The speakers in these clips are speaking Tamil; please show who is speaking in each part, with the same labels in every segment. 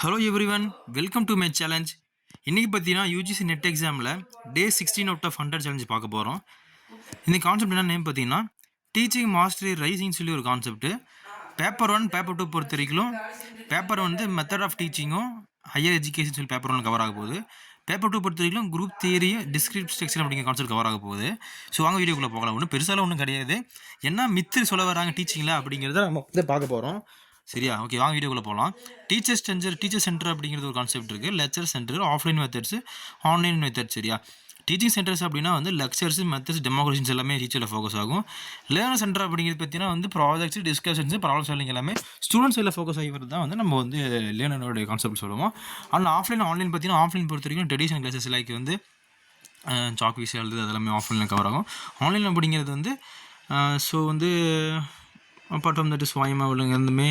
Speaker 1: Hello everyone, welcome to my challenge. இன்றைக்கி பார்த்தீங்கன்னா யூஜிசி நெட் எக்ஸாமில் டே 16 அவுட் ஆஃப் 100 சேலஞ்ச் பார்க்க போகிறோம். இந்த கான்செப்ட் என்ன நேம் பார்த்தீங்கன்னா டீச்சிங் மாஸ்டரி ரைசிங் சொல்லி ஒரு கான்செப்ட்டு. பேப்பர் 1 பேப்பர் 2 பொறுத்த வரைக்கும் பேப்பர் வந்து மெத்தட் ஆஃப் டீச்சிங்கும் ஹையர் எஜுகேஷன் சொல்லி பேப்பர் 1 கவர் ஆக போகுது. பேப்பர் 2 பொறுத்த வரைக்கும் குரூப் தியரியும் டிஸ்கிரிப்ட் ஸ்ட்ரக்சர் அப்படிங்கிற கான்செப்ட் கவர் ஆக போகுது. ஸோ வாங்க வீடியோக்குள்ளே போகலாம். ஒன்றும் பெருசாலாம் ஒன்றும் கிடையாது. என்ன மித்து சொல்ல வராங்க டீச்சிங்கில் அப்படிங்கிறத நம்ம வந்து பார்க்க போகிறோம். சரியா? ஓகே, வாங்க வீடியோக்குள்ளே போகலாம். டீச்சர் சென்டர் அப்படிங்கிறது ஒரு கான்செப்ட் இருக்குது. Lecture centre, offline methods, online method. சரியா? டீச்சிங் சென்டர்ஸ் அப்படின்னா வந்து லெக்சர்ஸ், மெத்தட்ஸ், டெமோக்ரேஷன்ஸ் எல்லாமே டீச்சரில் ஃபோக்கஸ் ஆகும். லேர்னர் சென்டர் அப்படிங்கிறது பார்த்தீங்கன்னா வந்து ப்ராஜெக்ட்ஸ், டிஸ்கஷன்ஸ், ப்ராப்ளம் சால்விங் எல்லாமே ஸ்டூடெண்ட்ஸ் சைடில் ஃபோக்கஸ் ஆகி தான் வந்து நம்ம வந்து லேர்னரோட கான்செப்ட் சொல்லுவோம். ஆனால் ஆன்லைன் பார்த்தீங்கன்னா ஆஃப்லைன் பொறுத்த வரைக்கும் ட்ரெடிஷனல் கிளாஸஸ் லைக் வந்து சாக் வீசி எழுது அதெல்லாமே ஆஃப்லைனில் கவர் ஆகும். ஆன்லைன் அப்படிங்கிறது வந்து ஸோ வந்து அப்பார்ட் ஃப்ரம் தட் ஸ்வாயம் அவளுங்கிறதுமே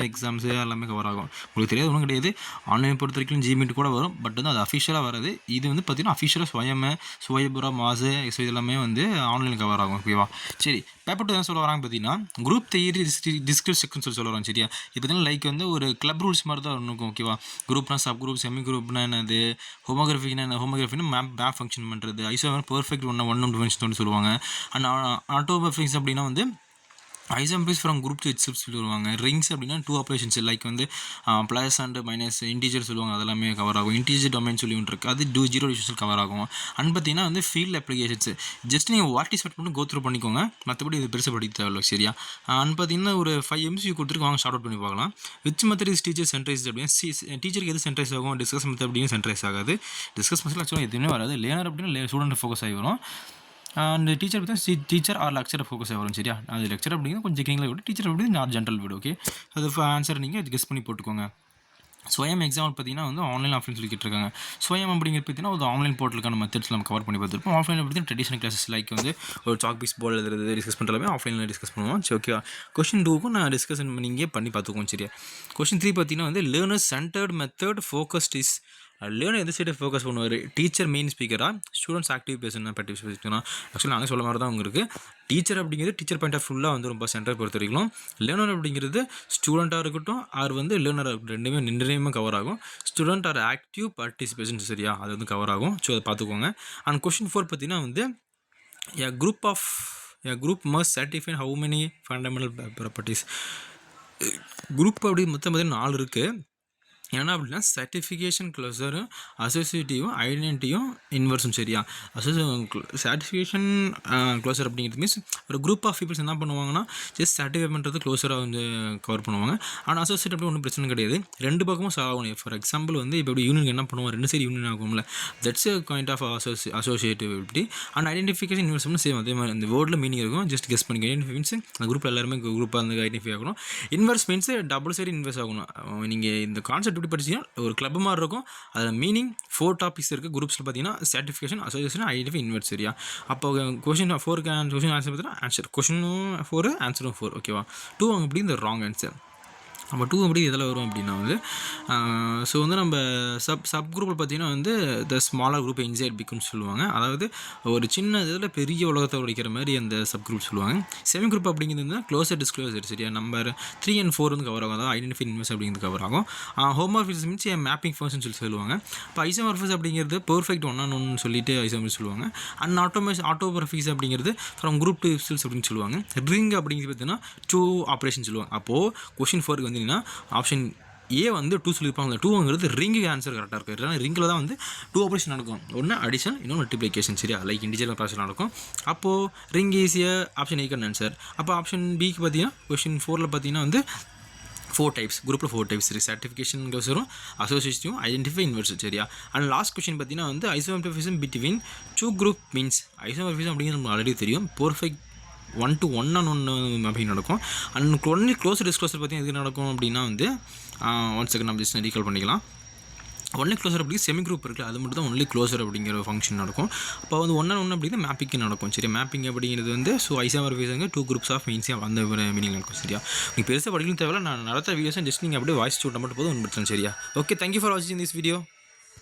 Speaker 1: எக்ஸாம்ஸு எல்லாமே கவர் ஆகும். உங்களுக்கு தெரியாது ஒன்றும் கிடையாது. ஆன்லைன் பொறுத்த வரைக்கும் ஜிமீட் கூட வரும். பட் வந்து அது அஃபிஷியலாக வராது. இது வந்து பார்த்திங்கன்னா அஃபிஷியலாக சுவயபுரா மாசு இது எல்லாமே வந்து ஆன்லைனில் கவர் ஆகும். ஓகேவா? சரி, பேப்பர் 2 என்ன சொல்ல வராங்க பார்த்தீங்கன்னா குரூப் தியரி டிஸ்கிரிப்ட் செக்ஷன் சொல்ல வராங்க. சரியா? இப்போ பார்த்தீங்கன்னா லைக் வந்து ஒரு கிளப் ரூல்ஸ் மாதிரி தான் இருக்கும். ஓகேவா? குரூப்னா சப் குரூப், செமி குரூப்னா என்னது, ஹோமோகிராஃபினா மேப் ஃபங்க்ஷன் பண்ணுறது, ஐசோ பர்ஃபெக்ட் ஒன் டிஃபென்ஷன் சொல்லுவாங்க. அண்ட் ஆட்டோபர்ஃபிக்ஸ் அப்படின்னா வந்து ஐசம்பிள்ஸ் ஃப்ரம் குரூப் டு இட்ஸெல்ஃப் சொல்லுவாங்க. ரிங்ஸ் அப்படின்னா 2 ஆப்ரேஷன்ஸ் லைக் வந்து ப்ளஸ் அண்ட் மைனஸ், இன்டீஜர் சொல்லுவாங்க. அதெல்லாமே கவர் ஆகும். இன்டீஜர் டொமைன் சொல்லி ஒன்று இருக்குது, அது 0 டிவிஷன் கவர் ஆகும். அண்ட் பார்த்தீங்கன்னா வந்து ஃபீல்ட் அப்ளிகேஷன்ஸ் ஜஸ்ட் நீங்கள் வாட்டிஸ்பெக்ட் மட்டும் கோத்ரூ பண்ணிக்கோங்க. மற்றபடி இது பெருசாக படிக்க தேவையில்லை. சரியா? அண்ட் பார்த்தீங்கன்னா ஒரு 5 MCQ கொடுத்துருக்காங்க. ஷார்ட் அவுட் பண்ணி பார்க்கலாம். விச் மெத்தட் இஸ் டீச்சர் சென்ட்ரைஸ் அப்படின்னா டீச்சருக்கு எது சென்ட்ரைஸ் ஆகும், டிஸ்கஸ் மெத்தட் அப்படின்னு சென்ட்ரைஸ் ஆகாது. டிஸ்கஸ் மெத்தட் ஆக்சுவலாக எதுவுமே வராது. லேர்னர் அப்படின்னு ஸ்டூடெண்ட் ஃபோக்கஸ் ஆகி வரும். அண்ட் டீச்சர் பற்றி டீச்சர் ஆர் லெக்சரை ஃபோக்கஸ் வரும். சரியா? அது லெக்சர் அப்படிங்கிறது கொஞ்சம் செக்கிங்கில் விடு, டீச்சர் அப்படி நான் ஜென்ரல் விடு. ஓகே, அது ஆன்சர் நீங்கள் கெஸ் பண்ணி போட்டுக்கோங்க. ஸ்வயம் எக்ஸாம்பிள் பார்த்தீங்கன்னா வந்து ஆன்லைன் ஆஃப்லைன் சொல்லி கேட்டிருக்காங்க. ஸ்வயம் அப்படிங்கிறது பார்த்தீங்கன்னா ஒரு ஆன்லைன் போர்ட்டலுக்கான மெத்தட்ஸ் நம்ம கவர் பண்ணி பார்த்துருப்போம். ஆஃப்லைன் பார்த்தீங்கன்னா ட்ரெடிஷனல் கிளாஸஸ் லைக் வந்து ஒரு சாக் பீஸ் போர்டு எழுதுறது டிஸ்கஸ் பண்ணுறதுமே ஆஃப்லைனில் டிஸ்கஸ் பண்ணுவோம். சரி, ஓகே. கொஸ்டின் 2க்கும் நான் டிஸ்கஷன் பண்ணிங்கே பண்ணி பார்த்துக்குவோம். சரியா? கொஸ்டின் 3 பார்த்தீங்கன்னா வந்து learner centred method focused is learner எந்த சைடு ஃபோக்கஸ் பண்ணுவார், டீச்சர் மெயின் ஸ்பீக்கராக, ஸ்டூடெண்ட்ஸ் ஆக்டிவ் பேசணும், பேட்டிவ் பேசணும். ஆக்சுவலாக நாங்கள் சொல்ல மாதிரி தான் உங்களுக்கு டீச்சர் அப்படிங்கிறது டீச்சர் பாயிண்ட் ஆஃப் ஃபுல்லாக வந்து ரொம்ப சென்டர் பொறுத்த வரைக்கும். லேர்னர் அப்படிங்கிறது ஸ்டூடெண்ட்டாக இருக்கட்டும் ஆர் வந்து லேர்னராக ரெண்டுமே கவர் ஆகும். Student are active participation. சரியா? அது வந்து கவர் ஆகும். ஸோ அதை பார்த்துக்கோங்க. அண்ட் கொஸ்டின் 4 பார்த்தீங்கன்னா வந்து group must certify how many fundamental properties. Group அப்படி மொத்தம் பார்த்தீங்கன்னா 4 இருக்குது. ஏன்னா அப்படின்னா சர்டிஃபிகேஷன் க்ளோஸரும் அசோசியேட்டிவும் ஐடென்டிட்டியும் இன்வர்ஸும். சரியா? சர்டிஃபிகேஷன் க்ளோஸர் அப்படிங்கிறது மீன்ஸ் ஒரு குரூப் ஆஃப் பீப்புள்ஸ் என்ன பண்ணுவாங்கன்னா ஜஸ்ட் சர்டிஃபை பண்ணுறது க்ளோஸராக வந்து கவர் பண்ணுவாங்க. ஆனால் அசோசியேட் அப்படி ஒன்றும் பிரச்சனை கிடையாது. ரெண்டு பக்கமும் சால்வ் ஆகணும். ஃபார் எக்ஸாம்பிள் வந்து இப்போ எப்படி யூனியன் என்ன பண்ணுவோம், 2 சைடு யூனியன் ஆகும்ல, that's a kind of associativity. And identification இன்வர்ஸ்னு சேம் அதே மாதிரி அந்த வேர்டில் மீனிங் இருக்கும். ஜஸ்ட் கெஸ் பண்ணிக்க. ஐடென்டிஃபை மீன்ஸ் அந்த குரூப்பில் எல்லாருமே குரூப்பாக வந்து ஐடென்டிஃபை ஆகணும். Inverse means double side inverse ஆகணும். நீங்கள் இந்த கான்செப்ட் எப்படி படிச்சிங்கன்னா ஒரு கிளப் மாதிரி இருக்கும். அதில் மீனிங் 4 டாபிக்ஸ் இருக்குது. குரூப்ஸில் பார்த்தீங்கன்னா சர்டிஃபிகேஷன், அசோசியேஷன், ஐடென்டிஃபை, இன்வெர்ஸ். சரியா? அப்போ கொஷின் 4க்கு கொஷின் ஆன்சர் பார்த்தீங்கன்னா ஆன்சர் கொஷினும் 4 ஆன்சரும் 4. ஓகேவா? 2 அங்கே அப்படி இந்த ராங் ஆன்சர். நம்ம 2 எப்படி இதில் வரும் அப்படின்னா வந்து ஸோ வந்து நம்ம சப் குரூப்பில் பார்த்தீங்கன்னா வந்து த ஸ்மாலர் குரூப் இன்சைட் பிக்குன்னு சொல்லுவாங்க. அதாவது ஒரு சின்ன இதில் பெரிய உலகத்தை உடைக்கிற மாதிரி அந்த சப் குரூப் சொல்லுவாங்க. செவன் குரூப் அப்படிங்கிறது வந்து க்ளோசர் டிஸ்க்ளோசர். சரியா? நம்பர் 3 and 4 வந்து கவர் ஆகும். அதாவது ஐடென்டிஃபை, இன்வெர்ஸ் அப்படிங்கிறது கவர் ஆகும். ஹோமோமார்ஃபிசம் மீன்ஸ் மேப்பிங் ஃபங்க்ஷன் சொல்லுவாங்க. இப்போ ஐசோமார்ஃபிஸ் அப்படிங்கிறது பர்ஃபெக்ட் 1-on-1 சொல்லிட்டு ஐசோமார்ஃபிஸ் சொல்லுவாங்க. அண்ட் ஆட்டோமார்ஃபிஸ் அப்படிங்கிறது ஃப்ரம் குரூப் டு இட்ஸெல்ஃப் அப்படின்னு சொல்லுவாங்க. ரிங் அப்படிங்கிறது பார்த்தீங்கன்னா 2 ஆப்ரேஷன் சொல்லுவாங்க. அப்போது கொஷின் 4க்கு ஆப்ஷன் ஏ வந்து 2 சொல்லியிருப்பாங்க. 2ங்கிறது ரிங்குக்கு ஆன்சர் கரெக்டாக இருக்குது. ஏன்னா ரிங்கில் தான் வந்து 2 ஆப்ரேஷன் நடக்கும். ஒன்று அடிஷன், இன்னொன்று மல்டிப்ளிகேஷன். சரியா? லைக் இண்டிஜுவல் ஆப்ரேஷன் நடக்கும். அப்போது ரிங் ஈஸியாக ஆப்ஷன் ஏக்கான ஆன்சர். அப்போ ஆப்ஷன் பிக்கு பார்த்தீங்கன்னா கொஷின் 4ல் பார்த்தீங்கன்னா வந்து 4 டைப்ஸ், குரூப்பில் 4 டைப்ஸ் இருக்குது. சர்டிஃபிகேஷன் க்ளோஸரும், அசோசியேஷனும், ஐடென்டிஃபை, இன்வெர்ஸ். சரியா? அண்ட் லாஸ்ட் கொஸ்டின் பார்த்தீங்கன்னா வந்து isomorphism between 2 group means isomorphism அப்படிங்கிறது நமக்கு ஆல்ரெடி தெரியும். பர்ஃபெக்ட் 1-to-1-on-1 அப்படின்னு நடக்கும். அண்ட் ஒன்லி க்ளோஸ் டிஸ்க்ளோசர் பற்றி எது நடக்கும் அப்படின்னா வந்து 1 செகண்ட் நம்ம ஜஸ்ட் ரீகால் பண்ணிக்கலாம். ஒன்லி க்ளோசர் அப்படி செமி குரூப் இருக்குது, அது மட்டும் தான் ஒன்லி க்ளோசர் அப்படிங்கிற ஃபங்க்ஷன் நடக்கும். அப்போ வந்து 1-on-1 அப்படிங்கிற மேப்பிங் நடக்கும். சரி? மேப்பிங் அப்படிங்கிறது வந்து ஸோ ஐசோமார்ஃபிசம் 2 குரூப்ஸ் ஆஃப் மீன்ஸே அந்த மீனிங் நடக்கும். சரியா? நீங்கள் பெருசாக படிக்கணும் தேவையில்ல. நான் நடத்த வீடியோஸும் ஜஸ்ட் நீங்கள் அப்படியே வாய்ஸ் சூட்டை மட்டும் போதும் ஒன்று பிரச்சனை. சரியா? ஓகே, தேங்க்யூ ஃபார் வாட்சிங் திஸ் வீடியோ.